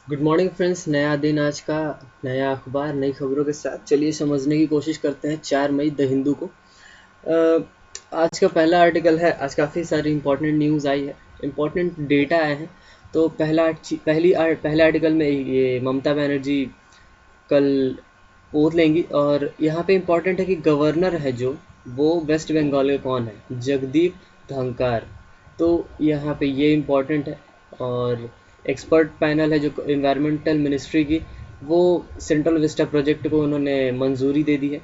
Good morning friends. नया दिन, आज का नया अखबार, नई खबरों के साथ चलिए समझने की कोशिश करते हैं 4 मई द हिंदू को। आज का पहला आर्टिकल है। आज काफ़ी सारी इंपॉर्टेंट न्यूज़ आई है, इंपॉर्टेंट डेटा आए हैं। तो पहले आर्टिकल में ये ममता बनर्जी कल ओथ लेंगी, और यहाँ पे इम्पोर्टेंट है कि गवर्नर है जो, वो वेस्ट बंगाल के कौन है, जगदीप धंकार। तो यहाँ पे ये इम्पोर्टेंट है। और एक्सपर्ट पैनल है जो इन्वायरमेंटल मिनिस्ट्री की, वो सेंट्रल विस्टा प्रोजेक्ट को उन्होंने मंजूरी दे दी है।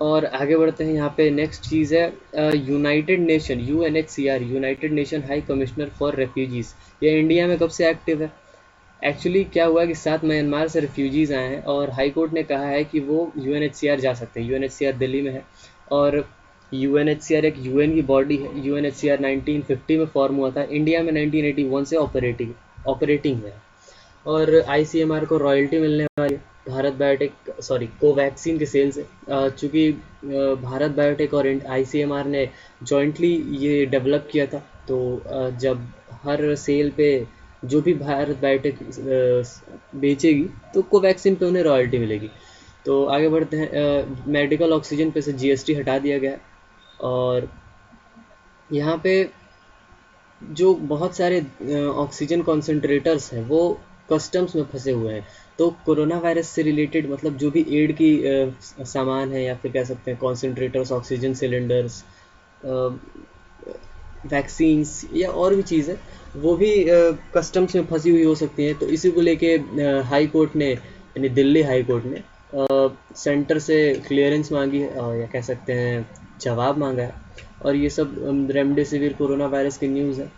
और आगे बढ़ते हैं। यहाँ पे नेक्स्ट चीज़ है United nation UNHCR, United nation high commissioner for refugees. ये इंडिया में कब से एक्टिव है? एक्चुअली क्या हुआ कि 7 म्यांमार से रिफ्यूजीज़ आए हैं, और हाई कोर्ट ने कहा है कि वो UNHCR जा सकते हैं। UNHCR दिल्ली में है, और UNHCR एक UN की बॉडी है। UNHCR 1950 में फॉर्म हुआ था, इंडिया में 1981 से ऑपरेटिंग है। और ICMR को रॉयल्टी मिलने वाली है भारत बायोटेक, सॉरी, कोवैक्सीन के सेल से। चूँकि भारत बायोटेक और ICMR ने जॉइंटली ये डेवलप किया था, तो जब हर सेल पे जो भी भारत बायोटेक बेचेगी, तो कोवैक्सीन पे उन्हें रॉयल्टी मिलेगी। तो आगे बढ़ते हैं। मेडिकल ऑक्सीजन पे से GST हटा दिया गया है। और यहाँ पे जो बहुत सारे ऑक्सीजन कॉन्सेंट्रेटर्स हैं, वो कस्टम्स में फंसे हुए हैं। तो कोरोना वायरस से रिलेटेड, मतलब जो भी एड की सामान है, या फिर कह सकते हैं कॉन्सेंट्रेटर्स, ऑक्सीजन सिलेंडर्स, वैक्सीन्स या और भी चीज़ें, वो भी कस्टम्स में फंसी हुई हो सकती हैं। तो इसी को लेके हाई कोर्ट ने, यानी दिल्ली हाई कोर्ट ने सेंटर से क्लियरेंस मांगी है, या कह सकते हैं जवाब मांगा है। और ये सब रेमडेसिविर कोरोना वायरस की न्यूज़ है।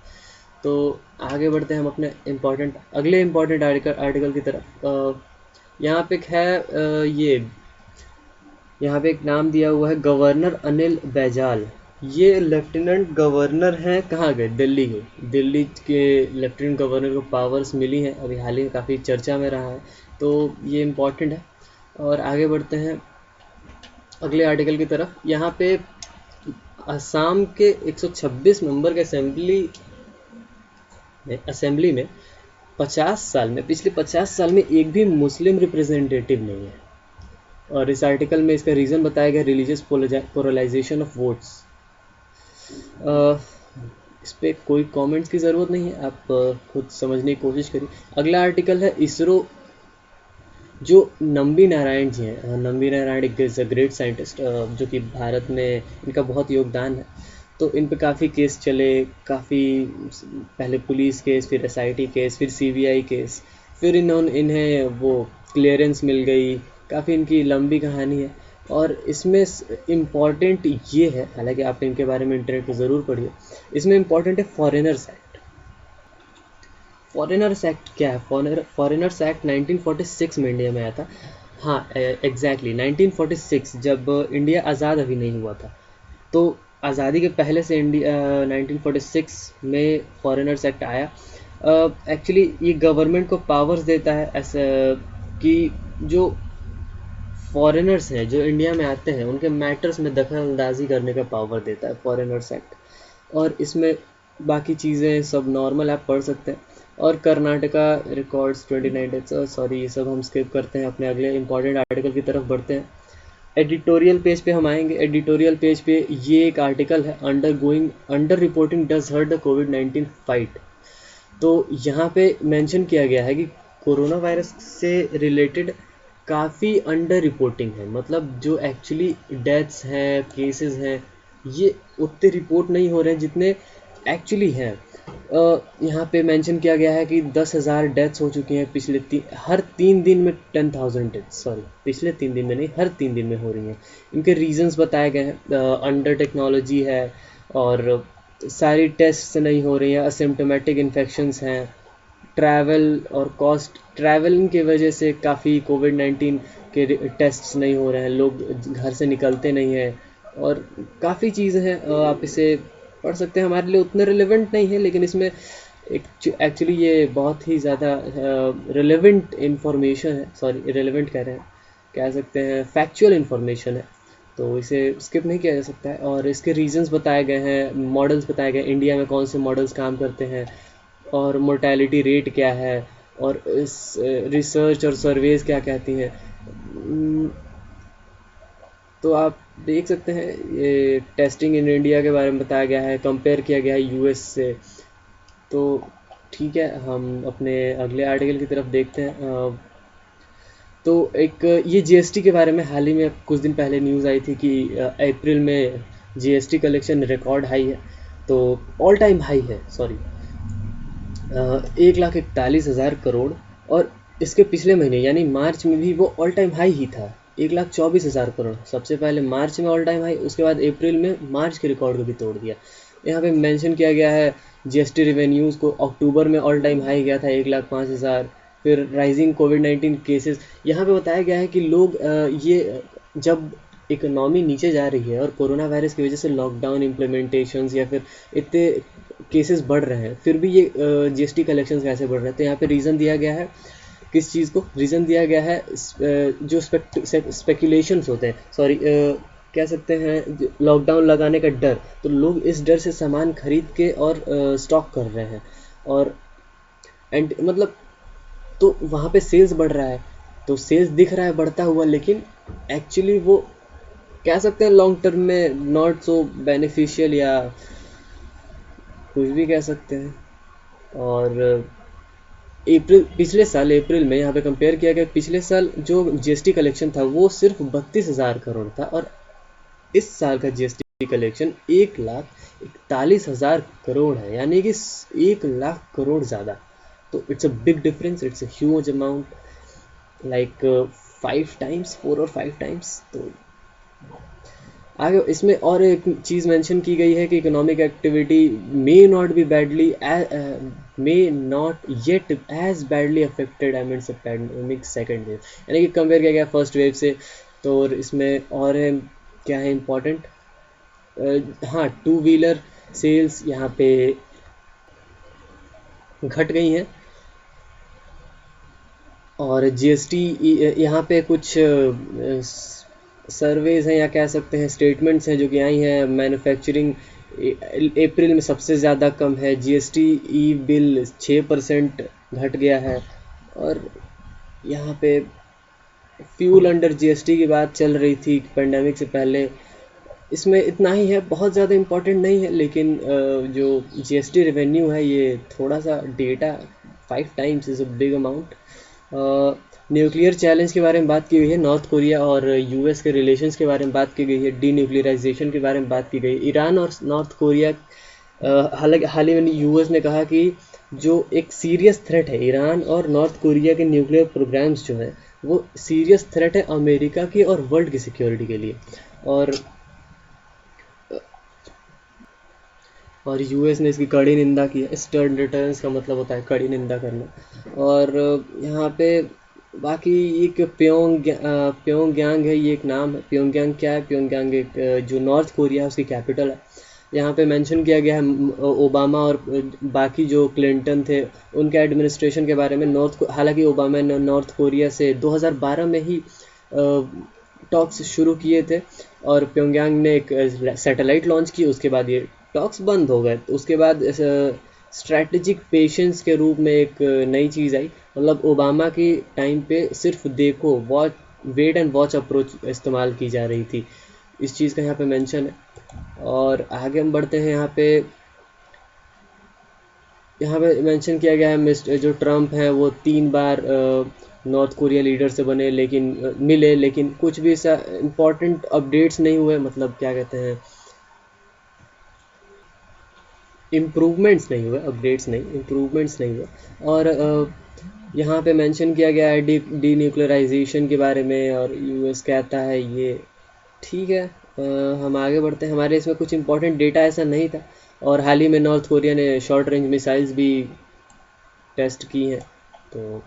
तो आगे बढ़ते हैं हम अपने अगले इम्पोर्टेंट आर्टिकल की तरफ। यहाँ पे एक है, यहाँ पे एक नाम दिया हुआ है, गवर्नर अनिल बैजाल। ये लेफ्टिनेंट गवर्नर हैं, कहाँ गए? दिल्ली के लेफ्टिनेंट गवर्नर को पावर्स मिली हैं, अभी हाल ही में काफ़ी चर्चा में रहा है। तो ये इम्पोर्टेंट है। और आगे बढ़ते हैं अगले आर्टिकल की तरफ। यहाँ पे असम के 126 मेंबर के असेंबली में 50 साल में एक भी मुस्लिम रिप्रेजेंटेटिव नहीं है। और इस आर्टिकल में इसका रीज़न बताया गया, रिलीजियस पोलराइजेशन ऑफ वोट्स। इस पर कोई कमेंट्स की ज़रूरत नहीं है, आप खुद समझने की कोशिश करिए। अगला आर्टिकल है इसरो, जो नंबी नारायण जी हैं। नंबी नारायण एक इज़ अ ग्रेट साइंटिस्ट, जो कि भारत में इनका बहुत योगदान है। तो इन पे काफ़ी केस चले, काफ़ी पहले पुलिस केस, फिर SIT केस, फिर CBI केस, फिर इन्हें वो क्लियरेंस मिल गई। काफ़ी इनकी लंबी कहानी है। और इसमें इम्पॉर्टेंट ये है, हालांकि आप इनके बारे में इंटरनेट पर ज़रूर पढ़िए, इसमें इम्पॉर्टेंट है फॉरेनर्स एक्ट। फॉरेनर्स एक्ट क्या है? फॉरेनर्स एक्ट 1946 में इंडिया में आया था। हाँ, एग्जैक्टली 1946, जब इंडिया आज़ाद अभी नहीं हुआ था। तो आज़ादी के पहले से इंडिया 1946 में फॉरेनर्स एक्ट आया। एक्चुअली ये गवर्नमेंट को पावर्स देता है ऐसा, कि जो फॉरेनर्स हैं, जो इंडिया में आते हैं, उनके मैटर्स में दखल अंदाजी करने का पावर देता है फॉरेनर्स एक्ट। और इसमें बाकी चीज़ें सब नॉर्मल आप पढ़ सकते हैं। और कर्नाटका रिकॉर्ड्स 29 डेज, सॉरी, ये सब हम स्किप करते हैं, अपने अगले इंपॉर्टेंट आर्टिकल की तरफ बढ़ते हैं। एडिटोरियल पेज पे हम आएंगे। एडिटोरियल पेज पे ये एक आर्टिकल है, under reporting does hurt the कोविड-19 फाइट। तो यहाँ पे मेंशन किया गया है कि कोरोना वायरस से रिलेटेड काफ़ी अंडर रिपोर्टिंग है, मतलब जो एक्चुअली डेथ्स हैं, केसेस हैं, ये उतने रिपोर्ट नहीं हो रहे हैं जितने एक्चुअली हैं। यहाँ पे मेंशन किया गया है कि 10,000 डेथ्स हो चुकी हैं हर 3 दिन में। 10,000 डेथ्स, सॉरी, पिछले 3 दिन में नहीं, हर 3 दिन में हो रही हैं। इनके रीजंस बताए गए हैं, अंडर टेक्नोलॉजी है, और सारी टेस्ट नहीं हो रही हैं, असिम्टोमेटिक इन्फेक्शंस हैं, ट्रैवल और कॉस्ट, ट्रैवलिंग की वजह से काफ़ी कोविड-19 के टेस्ट्स नहीं हो रहे हैं, लोग घर से निकलते नहीं हैं, और काफ़ी चीज़ें हैं। आप इसे पढ़ सकते हैं, हमारे लिए उतने रिलेवेंट नहीं है, लेकिन इसमें एक्चुअली ये बहुत ही ज़्यादा रिलेवेंट इन्फॉर्मेशन है, सॉरी रिलेवेंट कह रहे हैं, कह सकते हैं फैक्चुअल इन्फॉर्मेशन है, तो इसे स्किप नहीं किया जा सकता है। और इसके रीजंस बताए गए हैं, मॉडल्स बताए गए, इंडिया में कौन से मॉडल्स काम करते हैं, और मोर्टेलिटी रेट क्या है, और इस रिसर्च और सर्वेज क्या कहती हैं। तो आप देख सकते हैं ये टेस्टिंग इन इंडिया के बारे में बताया गया है, कंपेयर किया गया है यूएस से। तो ठीक है, हम अपने अगले आर्टिकल की तरफ देखते हैं। तो एक ये जीएसटी के बारे में हाल ही में कुछ दिन पहले न्यूज़ आई थी कि अप्रैल में जीएसटी कलेक्शन रिकॉर्ड हाई है, तो ऑल टाइम हाई है, सॉरी, 1,41,000 करोड़। और इसके पिछले महीने यानी मार्च में भी वो ऑल टाइम हाई ही था, 1,24,000 करोड़। सबसे पहले मार्च में ऑल टाइम हाई, उसके बाद अप्रैल में मार्च के रिकॉर्ड को भी तोड़ दिया। यहाँ पे मेंशन किया गया है जीएसटी रिवेन्यूज़ को, अक्टूबर में ऑल टाइम हाई गया था 1,05,000। फिर राइजिंग कोविड-19 केसेस, यहाँ पे बताया गया है कि लोग ये जब इकोनॉमी नीचे जा रही है और कोरोना वायरस की वजह से लॉकडाउन इम्प्लीमेंटेशंस या फिर इतने केसेस बढ़ रहे हैं, फिर भी ये जीएसटी कलेक्शंस कैसे बढ़ रहे हैं। तो यहाँ पे रीज़न दिया गया है, किस चीज़ को रीज़न दिया गया है, जो स्पेकुलेशंस होते हैं, सॉरी, कह सकते हैं लॉकडाउन लगाने का डर, तो लोग इस डर से सामान खरीद के और स्टॉक कर रहे हैं, और एंड मतलब तो वहाँ पे सेल्स बढ़ रहा है, तो सेल्स दिख रहा है बढ़ता हुआ, लेकिन एक्चुअली वो कह सकते हैं लॉन्ग टर्म में नॉट सो बेनिफिशियल, या कुछ भी कह सकते हैं। और पिछले साल अप्रैल में यहाँ पे कंपेयर किया गया, पिछले साल जो जीएसटी कलेक्शन था वो सिर्फ 32,000 करोड़ था, और इस साल का जीएसटी कलेक्शन 1,41,000 करोड़ है, यानी कि 1,00,000 करोड़ ज़्यादा। तो it's a big difference, it's a huge amount, like 5 times, 4 और 5 टाइम्स। तो आगे इसमें और एक चीज़ मेंशन की गई है कि economic activity may not be badly may not yet as badly affected amidst a pandemic second wave, यानी कि कंपेयर किया गया फर्स्ट वेव से। तो इसमें और है, क्या है इम्पोर्टेंट, हाँ, टू व्हीलर सेल्स यहाँ पे घट गई हैं, और जीएसटी यहाँ पे कुछ सर्वेज हैं या कह सकते हैं स्टेटमेंट्स हैं जो कि आई हैं। मैन्युफैक्चरिंग अप्रैल में सबसे ज़्यादा कम है, जीएसटी ई बिल 6% घट गया है, और यहाँ पे फ्यूल अंडर जीएसटी की बात चल रही थी पेंडेमिक से पहले। इसमें इतना ही है, बहुत ज़्यादा इम्पोर्टेंट नहीं है, लेकिन जो जीएसटी रेवेन्यू है ये थोड़ा सा data, 5 times is a big amount. Nuclear challenge के बारे में बात की गई है, नॉर्थ कोरिया और यूएस के रिलेशंस के बारे में बात की गई है, डी न्यूक्लियराइजेशन के बारे में बात की गई। ईरान और नॉर्थ कोरिया, हालांकि हाल ही में यूएस ने कहा कि जो एक सीरियस थ्रेट है, ईरान और नॉर्थ कोरिया के न्यूक्लियर प्रोग्राम्स जो हैं वो सीरियस थ्रेट है अमेरिका की और वर्ल्ड की सिक्योरिटी के लिए। और यूएस ने इसकी कड़ी निंदा की है। स्टर्न डिटर्रेंस का मतलब होता है कड़ी निंदा करना। और यहाँ पे बाकी एक प्योंगयांग है, ये एक नाम है। प्योंगयांग क्या है? प्योंगयांग एक जो नॉर्थ कोरिया है उसकी कैपिटल है। यहाँ पे मेंशन किया गया है ओबामा और बाकी जो क्लिंटन थे उनके एडमिनिस्ट्रेशन के बारे में। हालांकि ओबामा ने नॉर्थ कोरिया से 2012 में ही टॉक्स शुरू किए थे, और प्योंगयांग ने एक सैटेलाइट लॉन्च की, उसके बाद ये टॉक्स बंद हो गए। उसके बाद स्ट्रैटेजिक पेशेंस के रूप में एक नई चीज़ आई, मतलब ओबामा की टाइम पे सिर्फ देखो, वेट एंड वॉच अप्रोच इस्तेमाल की जा रही थी। इस चीज़ का यहाँ पे मेंशन है। और आगे हम बढ़ते हैं, यहाँ पे मेंशन किया गया है मिस्टर जो ट्रम्प हैं वो 3 बार नॉर्थ कोरिया लीडर से बने, लेकिन मिले, लेकिन कुछ भी ऐसा इम्पोर्टेंट अपडेट्स नहीं हुए, मतलब क्या कहते हैं, इम्प्रूवमेंट्स नहीं हुए, अपडेट्स नहीं, इम्प्रूवमेंट्स नहीं हुए। और यहाँ पे मेंशन किया गया है डी न्यूक्लियराइजेशन के बारे में, और यूएस कहता है ये ठीक है। हम आगे बढ़ते हैं, हमारे इसमें कुछ इंपॉर्टेंट डेटा ऐसा नहीं था। और हाल ही में नॉर्थ कोरिया ने शॉर्ट रेंज मिसाइल्स भी टेस्ट की हैं। तो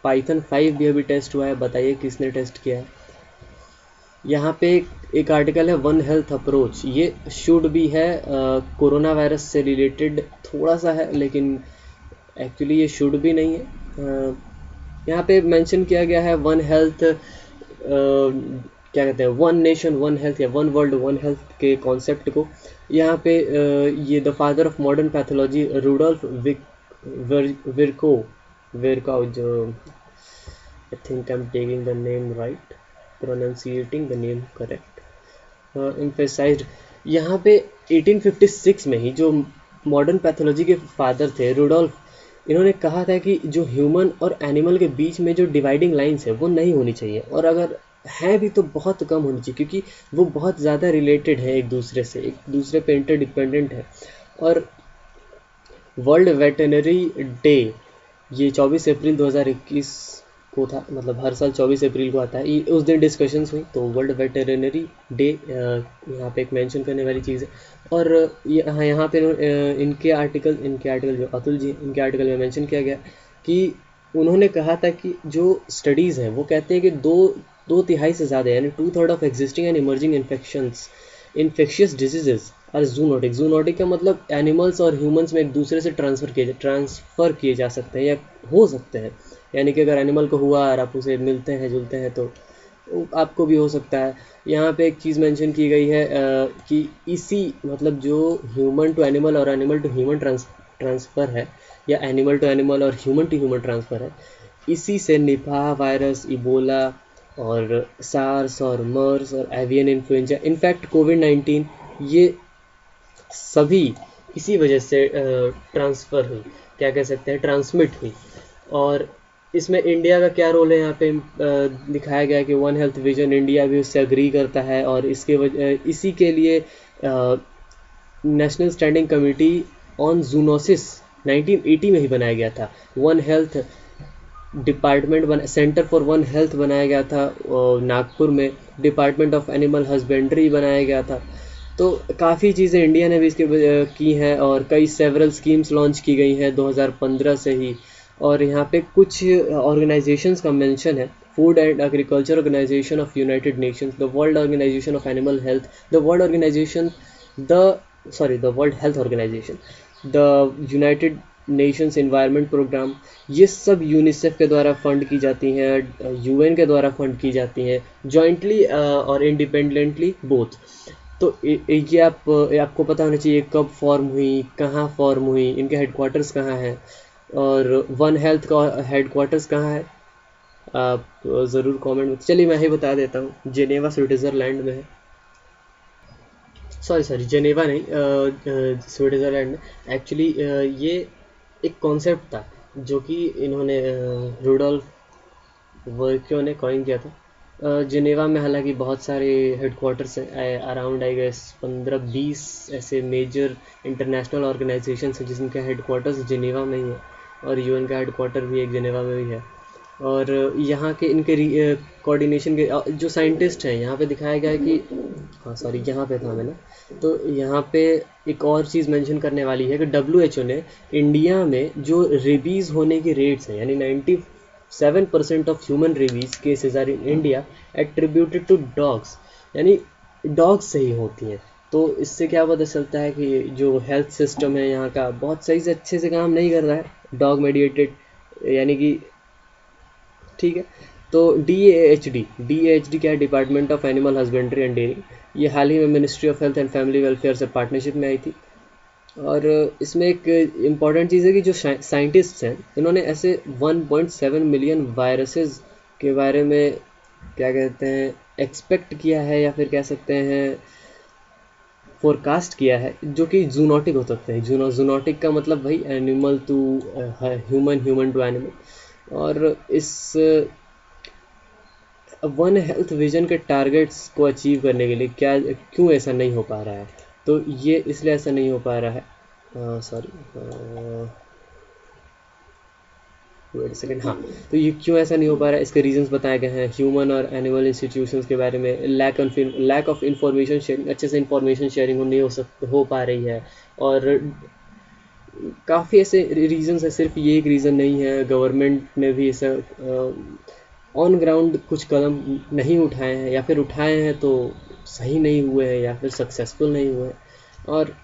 पाइथन 5 भी अभी टेस्ट हुआ है, बताइए किसने टेस्ट किया है। यहाँ पे एक आर्टिकल है वन हेल्थ अप्रोच, ये शुड भी है, कोरोना वायरस से रिलेटेड थोड़ा सा है, लेकिन एक्चुअली ये शुड भी नहीं है। यहाँ पे मेंशन किया गया है वन हेल्थ, क्या कहते हैं, वन नेशन वन हेल्थ या वन वर्ल्ड वन हेल्थ के कॉन्सेप्ट को। यहाँ पे ये the father of modern pathology Rudolf Virchow Virchow जो, I think I am taking the name right, pronounciating the name correct, emphasized यहाँ पे 1856 में ही जो मॉडर्न पैथोलॉजी के फादर थे रुडोल्फ, इन्होंने कहा था कि जो ह्यूमन और एनिमल के बीच में जो डिवाइडिंग लाइंस है वो नहीं होनी चाहिए, और अगर है भी तो बहुत कम होनी चाहिए, क्योंकि वो बहुत ज़्यादा रिलेटेड है एक दूसरे से, एक दूसरे पे इंटरडिपेंडेंट है। और वर्ल्ड वेटरनरी डे ये 24 अप्रैल 2021 को था, मतलब हर साल 24 अप्रैल को आता है। उस दिन डिस्कशंस हुई, तो वर्ल्ड वेटरनरी डे यहाँ पे एक मेंशन करने वाली चीज़ है। और यहाँ पे इनके आर्टिकल जो अतुल जी, इनके आर्टिकल में मेंशन किया गया कि उन्होंने कहा था कि जो स्टडीज़ हैं वो कहते हैं कि दो तिहाई से ज़्यादा यानी 2/3 of existing and emerging infectious diseases और जूनोटिक का मतलब एनिमल्स और ह्यूमंस में एक दूसरे से ट्रांसफ़र किए जा सकते हैं या हो सकते हैं, यानी कि अगर एनिमल को हुआ और आप उसे मिलते हैं जुलते हैं तो आपको भी हो सकता है। यहाँ पे एक चीज़ मेंशन की गई है कि इसी मतलब जो ह्यूमन टू एनिमल और एनिमल टू ह्यूमन ट्रांसफ़र है, या एनिमल टू एनिमल और ह्यूमन टू ह्यूमन ट्रांसफ़र है, इसी से निपाह वायरस, इबोला और सार्स और मर्स और एवियन इन्फ्लुएंजा, इनफैक्ट कोविड-19, ये सभी इसी वजह से ट्रांसफ़र हुई, क्या कह सकते हैं, ट्रांसमिट हुई। और इसमें इंडिया का क्या रोल है यहाँ पे दिखाया गया है कि वन हेल्थ विजन, इंडिया भी उससे अग्री करता है, और इसी के लिए national standing committee on zoonosis 1980 में ही बनाया गया था। One health department centre for one health बनाया गया था नागपुर में, डिपार्टमेंट ऑफ एनिमल हस्बेंड्री बनाया गया था। तो काफ़ी चीज़ें इंडिया ने भी इसके की हैं, और कई सेवरल स्कीम्स लॉन्च की गई हैं 2015 से ही। और यहाँ पे कुछ ऑर्गेनाइजेशंस का मेंशन है, Food and Agriculture Organisation of United Nations, the World Organisation of Animal Health, the World Health Organisation, the United Nations Environment Programme, ये सब यूनिसेफ के द्वारा फंड की जाती हैं, यूएन के द्वारा फंड की जाती हैं, जॉइंटली और इंडिपेंडेंटली बोथ। तो ये आपको पता होना चाहिए कब फॉर्म हुई, कहाँ फॉर्म हुई, इनके हेडक्वार्टर्स कहाँ हैं, और वन हेल्थ का हेडक्वार्टर्स कहाँ है, आप ज़रूर कमेंट में, चलिए मैं ही बता देता हूँ, जेनेवा स्विट्ज़रलैंड में है। सॉरी जेनेवा नहीं, स्विट्ज़रलैंड में। एक्चुअली ये एक कॉन्सेप्ट था जो कि इन्होंने रुडोल्फ वर्क्यो ने कॉइन किया था। जिनेवा में हालांकि बहुत सारे हेडक्वार्टर्स हैं, अराउंड आई गेस 15-20 ऐसे मेजर इंटरनेशनल ऑर्गेनाइजेशंस हैं जिनके हेडक्वार्टर्स जिनेवा में ही है, और यूएन का हेडक्वार्टर भी एक जिनेवा में ही है। और यहाँ के इनके कोऑर्डिनेशन के जो साइंटिस्ट हैं यहाँ पे दिखाया गया है कि, हाँ सॉरी यहाँ पे था मैंने, तो यहाँ पे एक और चीज़ मेंशन करने वाली है कि WHO ने इंडिया में जो रेबीज़ होने की रेट्स हैं, यानी 97% of human rabies cases are in India attributed to dogs, यानी डॉग्स से ही होती हैं। तो इससे क्या पता चलता है कि जो हेल्थ सिस्टम है यहाँ का बहुत सही से अच्छे से काम नहीं कर रहा है, डॉग मेडिएटेड, यानी कि ठीक है। तो DAHD क्या है, Department of Animal Husbandry and Dairying, ये हाल ही में Ministry of Health and Family Welfare से पार्टनरशिप में आई थी। और इसमें एक इम्पॉर्टेंट चीज़ है कि जो साइंटिस्ट्स हैं इन्होंने ऐसे 1.7 मिलियन वायरसेस के बारे में क्या कहते हैं एक्सपेक्ट किया है, या फिर कह सकते हैं फोरकास्ट किया है, जो कि जूनोटिक हो सकते हैं। जूनोटिक का मतलब भाई animal to human, human to animal. और इस वन हेल्थ विजन के टारगेट्स को अचीव करने के लिए क्यों ऐसा नहीं हो पा रहा है, तो ये इसलिए ऐसा नहीं हो पा रहा है, वेट सेकेंड, हाँ, तो ये क्यों ऐसा नहीं हो पा रहा है, इसके रीजंस बताए गए हैं। ह्यूमन और एनिमल इंस्टीट्यूशंस के बारे में लैक ऑफ इंफॉर्मेशन शेयरिंग, अच्छे से इंफॉर्मेशन शेयरिंग नहीं हो पा रही है, और काफ़ी ऐसे रीजंस है, सिर्फ ये एक रीज़न नहीं है। गवर्नमेंट ने भी ऐसा ऑन ग्राउंड कुछ कदम नहीं उठाए हैं, या फिर उठाए हैं तो सही नहीं हुए हैं, या फिर सक्सेसफुल नहीं हुए हैं। और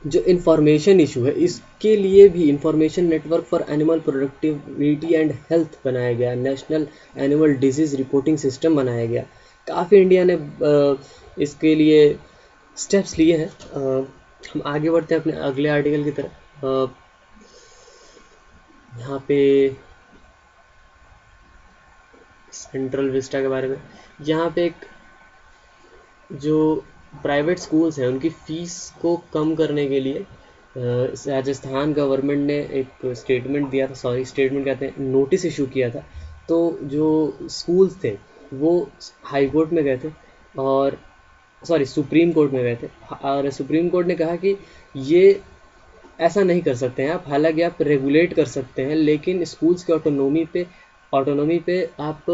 जो इन्फॉर्मेशन इशू है, इसके लिए भी information network for animal productivity and health बनाया गया, national animal disease reporting system बनाया गया। काफ़ी इंडिया ने इसके लिए स्टेप्स लिए हैं। हम आगे बढ़ते हैं अपने अगले आर्टिकल की तरफ। यहाँ पे सेंट्रल विस्टा के बारे में, यहाँ पे एक जो प्राइवेट स्कूल्स हैं उनकी फ़ीस को कम करने के लिए राजस्थान गवर्नमेंट ने एक स्टेटमेंट दिया था, सॉरी स्टेटमेंट कहते हैं, नोटिस इशू किया था। तो जो स्कूल्स थे वो हाई कोर्ट में गए थे और सॉरी सुप्रीम कोर्ट में गए थे, और सुप्रीम कोर्ट ने कहा कि ये ऐसा नहीं कर सकते हैं आप, हालांकि आप रेगुलेट कर सकते हैं लेकिन स्कूल्स की ऑटोनॉमी पे आप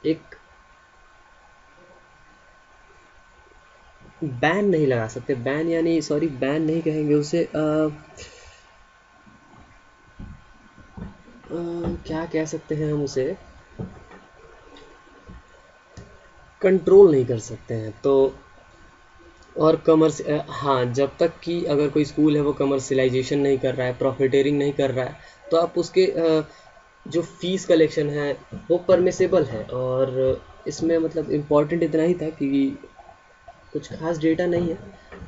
एक बैन नहीं लगा सकते। बैन यानी सॉरी बैन नहीं कहेंगे उसे, क्या कह सकते हैं हम उसे, कंट्रोल नहीं कर सकते हैं। तो और हाँ, जब तक कि अगर कोई स्कूल है वो कमर्शलाइजेशन नहीं कर रहा है, प्रॉफिटेरिंग नहीं कर रहा है, तो आप उसके जो फीस कलेक्शन है वो परमिसेबल है। और इसमें मतलब इम्पॉर्टेंट इतना ही था कि कुछ खास डेटा नहीं है।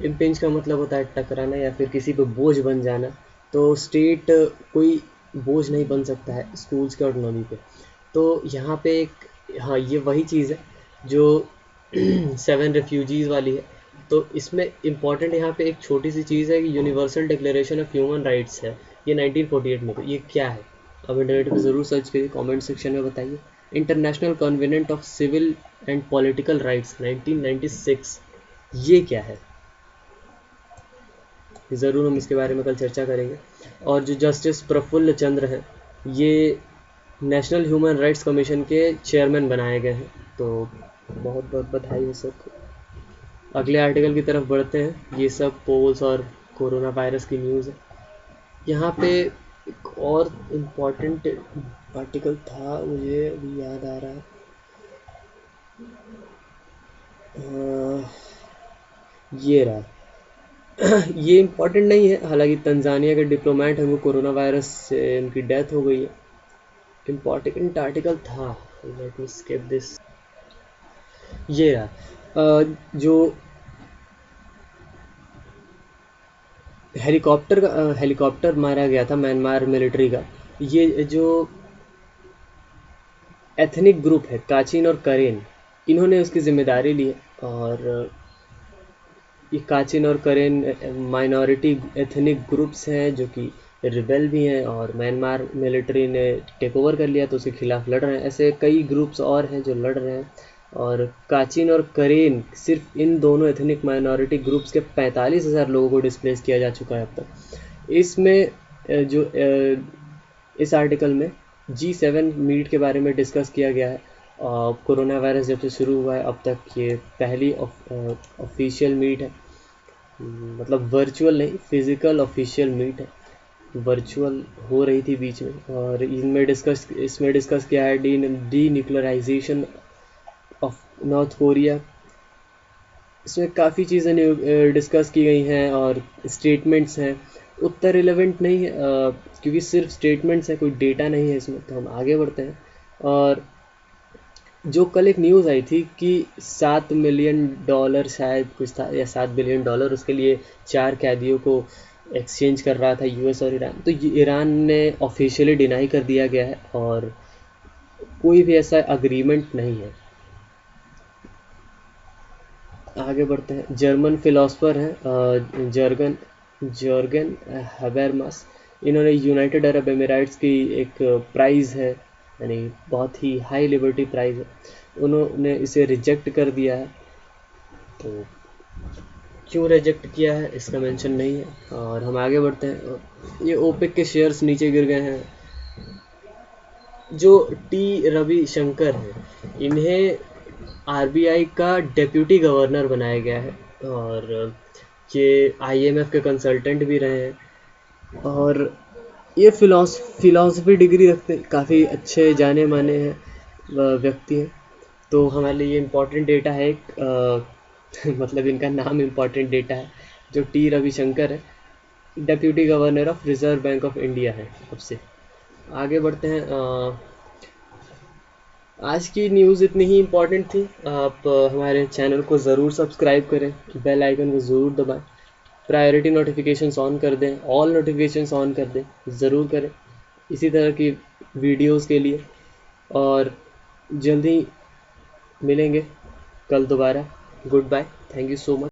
इम्पिंज का मतलब होता है टकराना या फिर किसी पे बोझ बन जाना, तो स्टेट कोई बोझ नहीं बन सकता है स्कूल्स के ऑटोनॉमी पे। तो यहाँ पे एक, हाँ ये वही चीज़ है जो 7 रेफ्यूजीज़ वाली है। तो इसमें इम्पॉर्टेंट यहाँ पे एक छोटी सी चीज़ है कि universal declaration of human rights है ये 1948 में। तो ये क्या है, अब इंटरनेट पे ज़रूर सर्च करिए, कमेंट सेक्शन में बताइए। International covenant of civil and political rights 1996, ये क्या है, ज़रूर हम इसके बारे में कल चर्चा करेंगे। और जो जस्टिस प्रफुल्ल चंद्र हैं ये नेशनल ह्यूमन राइट्स कमीशन के चेयरमैन बनाए गए हैं। तो बहुत बहुत बधाई है सबको। अगले आर्टिकल की तरफ बढ़ते हैं। ये सब पोल्स और कोरोना वायरस की न्यूज़ है। यहाँ पे एक और इम्पॉर्टेंट आर्टिकल था, मुझे अभी याद आ रहा है, ये रहा। ये इम्पॉर्टेंट नहीं है, हालांकि तंजानिया के डिप्लोमेट हैं वो कोरोना वायरस से उनकी डेथ हो गई है। इम्पॉर्टेंट आर्टिकल था, लेट मी स्किप दिस। ये रहा, जो हेलीकॉप्टर मारा गया था म्यांमार मिलिट्री का, ये जो एथनिक ग्रुप है काचिन और करेन, इन्होंने उसकी जिम्मेदारी ली है। और ये काचिन और करेन माइनॉरिटी एथनिक ग्रुप्स हैं जो कि रिबेल भी हैं, और म्यांमार मिलिट्री ने टेक ओवर कर लिया तो उसके खिलाफ लड़ रहे हैं। ऐसे कई ग्रुप्स और हैं जो लड़ रहे हैं, और काचिन और करेन सिर्फ इन दोनों एथनिक माइनॉरिटी ग्रुप्स के 45,000 लोगों को डिस्प्लेस किया जा चुका है अब तक। इसमें इस आर्टिकल में G7 मीट के बारे में डिस्कस किया गया है। कोरोना वायरस जब से शुरू हुआ है अब तक ये पहली ऑफिशियल मीट है, मतलब वर्चुअल नहीं, फिजिकल ऑफिशियल मीट है। वर्चुअल हो रही थी बीच में, और इसमें डिस्कस किया है D nuclearization of north Korea. इसमें काफ़ी चीज़ें डिस्कस की गई हैं और स्टेटमेंट्स हैं। उतना रिलेवेंट नहीं है क्योंकि सिर्फ स्टेटमेंट्स हैं, कोई डेटा नहीं है इसमें। तो हम आगे बढ़ते हैं। और जो कल एक न्यूज़ आई थी कि $7 मिलियन शायद कुछ था, या $7 बिलियन, उसके लिए 4 कैदियों को एक्सचेंज कर रहा था यूएस और ईरान। तो ये ईरान ने ऑफिशियली डिनाई कर दिया गया है और कोई भी ऐसा अग्रीमेंट नहीं है। आगे बढ़ते हैं। जर्मन फिलोसफर हैं जर्गन हबेरमास। इन्होंने यूनाइटेड अरब एमिरेट्स की एक प्राइज़ है, यानी बहुत ही हाई लिबर्टी प्राइज़ है, उन्होंने इसे रिजेक्ट कर दिया है। तो क्यों रिजेक्ट किया है इसका मेंशन नहीं है। और हम आगे बढ़ते हैं। ये ओपेक के शेयर्स नीचे गिर गए हैं। जो टी रविशंकर हैं इन्हें आरबीआई का डेप्यूटी गवर्नर बनाया गया है, और ये आईएमएफ के कंसल्टेंट भी रहे हैं, और ये फिलॉसफी डिग्री रखते हैं, काफ़ी अच्छे जाने माने हैं व्यक्ति हैं। तो हमारे लिए ये इम्पोर्टेंट डेटा है एक मतलब इनका नाम इम्पोर्टेंट डेटा है। जो टी रविशंकर है deputy governor of reserve bank of India है। अब से आगे बढ़ते हैं। आज की न्यूज़ इतनी ही इम्पोर्टेंट थी। आप हमारे चैनल को ज़रूर सब्सक्राइब करें, बेल आइकन को ज़रूर दबाएं, प्रायोरिटी नोटिफिकेशंस ऑन कर दें, ऑल नोटिफिकेशंस ऑन कर दें, ज़रूर करें। इसी तरह की वीडियोस के लिए। और जल्दी मिलेंगे कल दोबारा। Good bye, thank you so much.